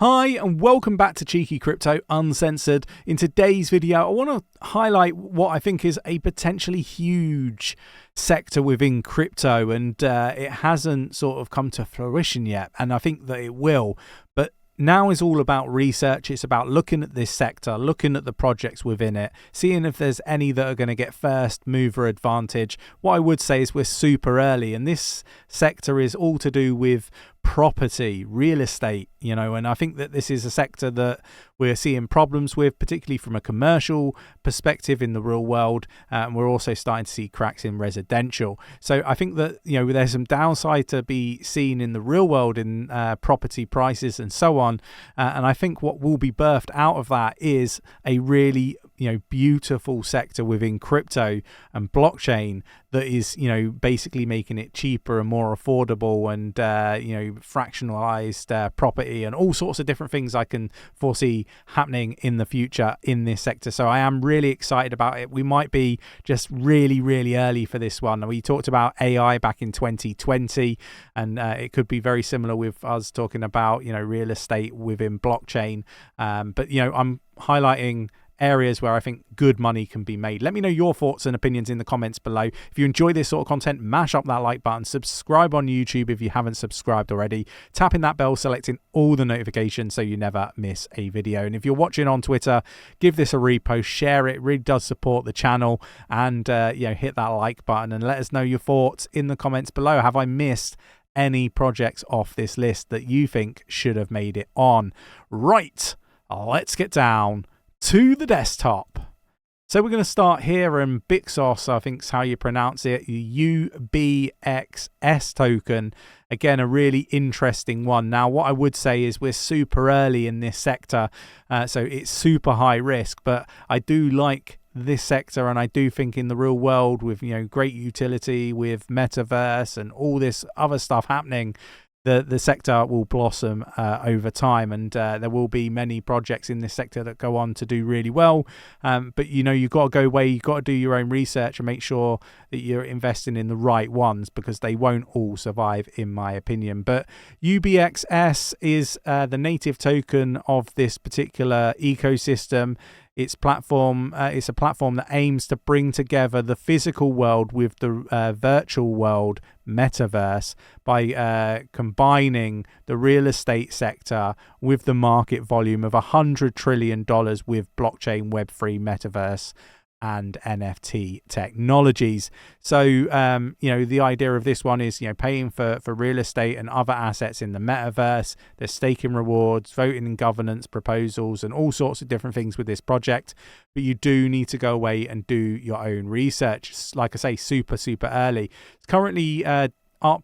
Hi and welcome back to Cheeky Crypto Uncensored. In today's video, I want to highlight what I think is a potentially huge sector within crypto, and it hasn't sort of come to fruition yet, and I think that it will. But now is all about research. It's about looking at this sector, looking at the projects within it, seeing if there's any that are going to get first mover advantage. What I would say is we're super early, and this sector is all to do with property, real estate, and I think that this is a sector that we're seeing problems with, particularly from a commercial perspective in the real world, and we're also starting to see cracks in residential. So I think that there's some downside to be seen in the real world in property prices and so on, and I think what will be birthed out of that is a really beautiful sector within crypto and blockchain that is basically making it cheaper and more affordable, and fractionalized property and all sorts of different things I can foresee happening in the future in this sector. So I am really excited about it. We might be just really early for this one. We talked about AI back in 2020, and it could be very similar with us talking about real estate within blockchain, but I'm highlighting areas where I think good money can be made. Let me know your thoughts and opinions in the comments below. If you enjoy this sort of content, mash up that like button, subscribe on YouTube if you haven't subscribed already, tapping that bell, selecting all the notifications so you never miss a video. And if you're watching on Twitter, give this a repost, share it. It really does support the channel, and hit that like button and let us know your thoughts in the comments below. Have I missed any projects off this list that you think should have made it on? Right, let's get down to the desktop. So we're going to start here, and Bixos, I think is how you pronounce it, UBXS token. Again, a really interesting one. Now, what I would say is we're super early in this sector, so it's super high risk, but I do like this sector, and I do think in the real world with great utility, with metaverse and all this other stuff happening, the sector will blossom over time, and there will be many projects in this sector that go on to do really well. But you've got to go away, you've got to do your own research and make sure that you're investing in the right ones, because they won't all survive, in my opinion. But UBXS is the native token of this particular ecosystem. It's a platform that aims to bring together the physical world with the virtual world, metaverse, by combining the real estate sector with the market volume of $100 trillion with blockchain, Web3, metaverse, and NFT technologies. So the idea of this one is paying for real estate and other assets in the metaverse. There's staking rewards, voting and governance proposals, and all sorts of different things with this project, but you do need to go away and do your own research. Like I say, super early. It's currently up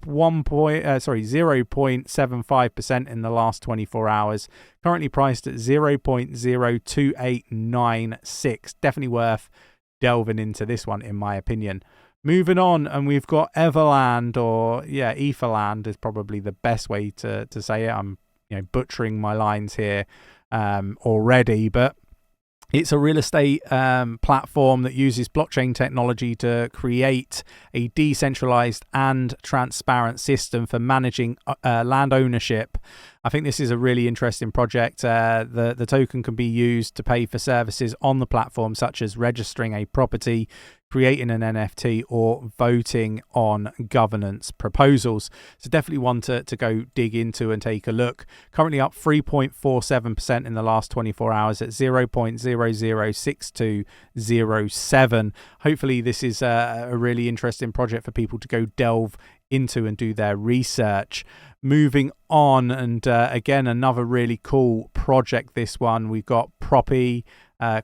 0.75% in the last 24 hours, currently priced at 0.02896. Definitely worth delving into this one, in my opinion. Moving on, and we've got Everland, or Etherland is probably the best way to say it. I'm butchering my lines here already, but it's a real estate platform that uses blockchain technology to create a decentralized and transparent system for managing land ownership. I think this is a really interesting project. The token can be used to pay for services on the platform, such as registering a property, creating an NFT, or voting on governance proposals. So definitely one to go dig into and take a look. Currently up 3.47% in the last 24 hours at 0.006207. Hopefully this is a really interesting project for people to go delve into and do their research. Moving on, and again, another really cool project, this one. We've got 𝗗𝗶𝘀𝗰𝗍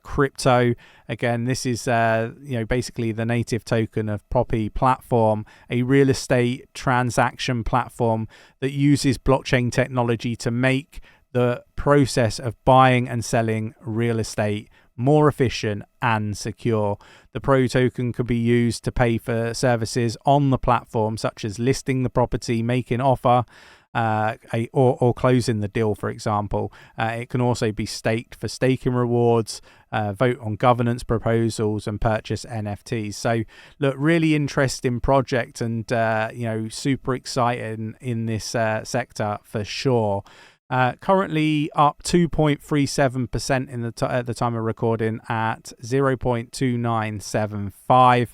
crypto. Again, this is basically the native token of 𝗗𝗶𝘀 platform, a real estate transaction platform that uses blockchain technology to make the process of buying and selling real estate more efficient and secure. The Pro token could be used to pay for services on the platform, such as listing the property, making offer, or closing the deal, for example. It can also be staked for staking rewards, vote on governance proposals, and purchase NFTs. So look, really interesting project, and super exciting in this sector for sure. Currently up 2.37% at the time of recording at 0.2975.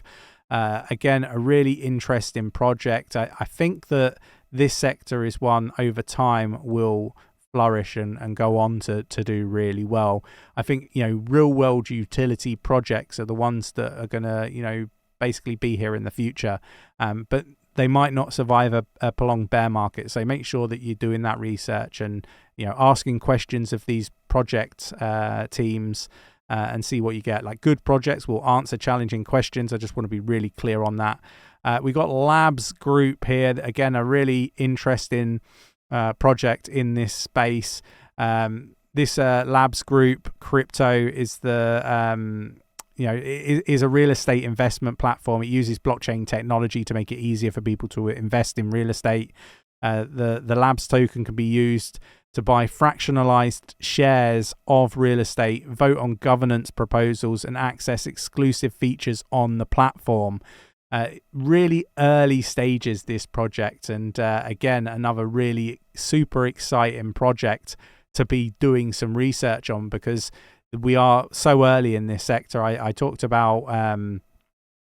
Again, a really interesting project. I think that this sector is one over time will flourish and go on to do really well. I think, real world utility projects are the ones that are going to, basically be here in the future. But they might not survive a prolonged bear market. So make sure that you're doing that research and, asking questions of these project teams and see what you get. Like, good projects will answer challenging questions. I just want to be really clear on that. We got Labs Group here. Again, a really interesting project in this space. This Labs Group crypto is is a real estate investment platform. It uses blockchain technology to make it easier for people to invest in real estate. The Labs token can be used to buy fractionalized shares of real estate, vote on governance proposals, and access exclusive features on the platform. Really early stages, this project, and again, another really super exciting project to be doing some research on, because we are so early in this sector. I talked about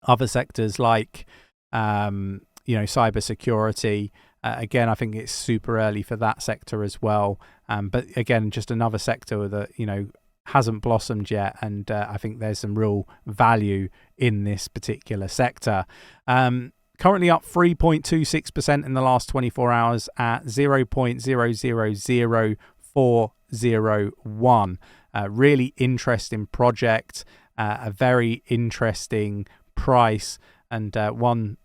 other sectors like cybersecurity. Again, I think it's super early for that sector as well. But again, just another sector that hasn't blossomed yet, and I think there's some real value in this particular sector. Currently up 3.26% in the last 24 hours at 0.000401. Really interesting project, a very interesting price, and one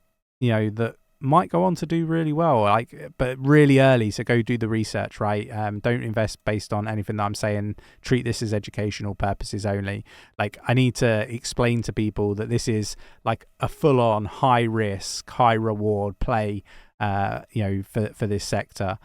that might go on to do really well, but really early. So go do the research, right? Don't invest based on anything that I'm saying. Treat this as educational purposes only. I need to explain to people that this is like a full-on high risk, high reward play, for this sector.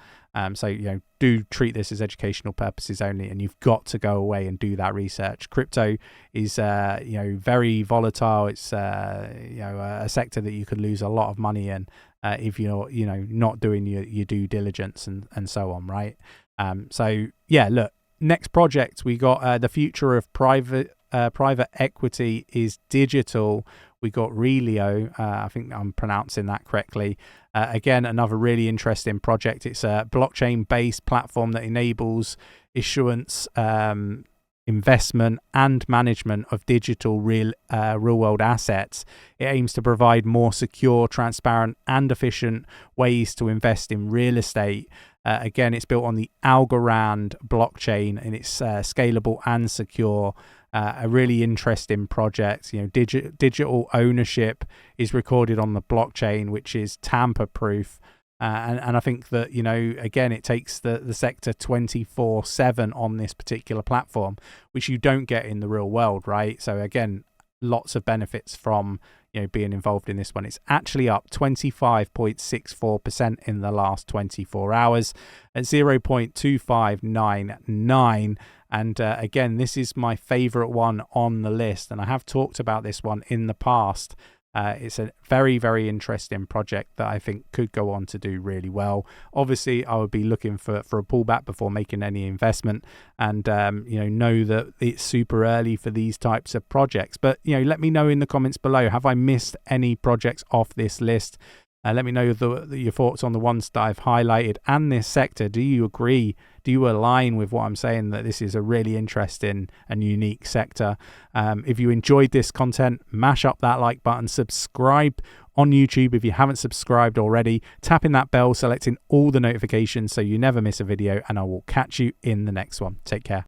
So do treat this as educational purposes only, and you've got to go away and do that research. Crypto is very volatile. It's a sector that you could lose a lot of money in if you're not doing your due diligence and so on, right? So yeah, look, next project we got the future of private equity is digital. We got 𝗲𝗲. I think I'm pronouncing that correctly. Again, another really interesting project. It's a blockchain-based platform that enables issuance, investment, and management of digital real-world assets. It aims to provide more secure, transparent, and efficient ways to invest in real estate. Again, it's built on the Algorand blockchain, and it's scalable and secure. A really interesting project. Digital ownership is recorded on the blockchain, which is tamper-proof. And I think that, again, it takes the sector 24/7 on this particular platform, which you don't get in the real world, right? So again, lots of benefits from being involved in this one. It's actually up 25.64% in the last 24 hours at 0.2599. And again, this is my favorite one on the list, and I have talked about this one in the past. It's a very, very interesting project that I think could go on to do really well. Obviously, I would be looking for a pullback before making any investment, and know that it's super early for these types of projects. But let me know in the comments below, have I missed any projects off this list? Let me know your thoughts on the ones that I've highlighted and this sector. Do you agree? Do you align with what I'm saying, that this is a really interesting and unique sector? If you enjoyed this content, mash up that like button, subscribe on YouTube if you haven't subscribed already, tapping that bell, selecting all the notifications so you never miss a video, and I will catch you in the next one. Take care.